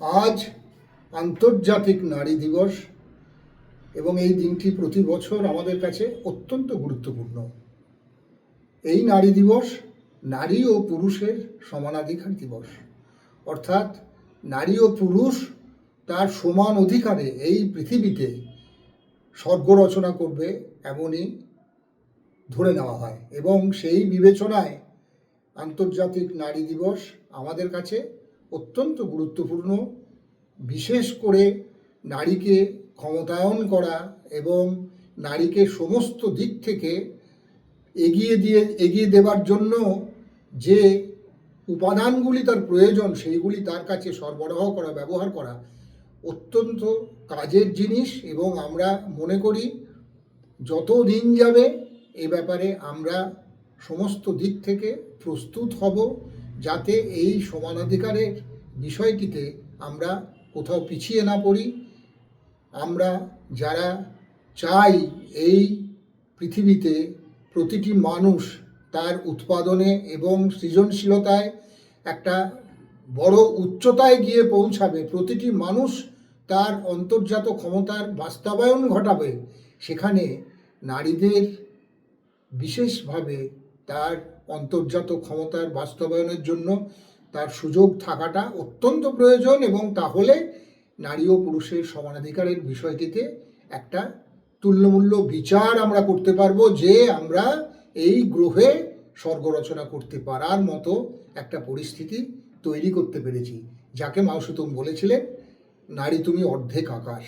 আজ আন্তর্জাতিক নারী দিবস এবং এই দিনটি প্রতি বছর আমাদের কাছে অত্যন্ত গুরুত্বপূর্ণ। এই নারী দিবস নারী ও পুরুষের সমানাধিকার দিবস, অর্থাৎ নারী ও পুরুষ তার সমান অধিকারে এই পৃথিবীতে স্বর্গ রচনা করবে এমনই ধরে নেওয়া হয় এবং সেই বিবেচনায় আন্তর্জাতিক নারী দিবস আমাদের কাছে অত্যন্ত গুরুত্বপূর্ণ। বিশেষ করে নারীকে ক্ষমতায়ন করা এবং নারীকে সমস্ত দিক থেকে এগিয়ে দেবার জন্য যে উপাদানগুলি তার প্রয়োজন সেইগুলি তার কাছে সরবরাহ করা, ব্যবহার করা অত্যন্ত কাজের জিনিস। এবং আমরা মনে করি যত দিন যাবে এ ব্যাপারে আমরা সমস্ত দিক থেকে প্রস্তুত হব, যাতে এই সমানাধিকারের বিষয়টিতে আমরা কোথাও পিছিয়ে না পড়ি। আমরা যারা চাই এই পৃথিবীতে প্রতিটি মানুষ তার উৎপাদনে এবং সৃজনশীলতায় একটা বড় উচ্চতায় গিয়ে পৌঁছাবে, প্রতিটি মানুষ তার অন্তর্জাত ক্ষমতার বাস্তবায়ন ঘটাবে, সেখানে নারীদের বিশেষভাবে তার অন্তর্জাত ক্ষমতার বাস্তবায়নের জন্য তার সুযোগ থাকাটা অত্যন্ত প্রয়োজন। এবং তাহলে নারী ও পুরুষের সমানাধিকারের বিষয়টিতে একটা তুল্যমূল্য বিচার আমরা করতে পারবো, যে আমরা এই গ্রহে স্বর্গ রচনা করতে পারার মতো একটা পরিস্থিতি তৈরি করতে পেরেছি, যাকে মাও সুতুং বলেছিলেন, নারী তুমি অর্ধেক আকাশ।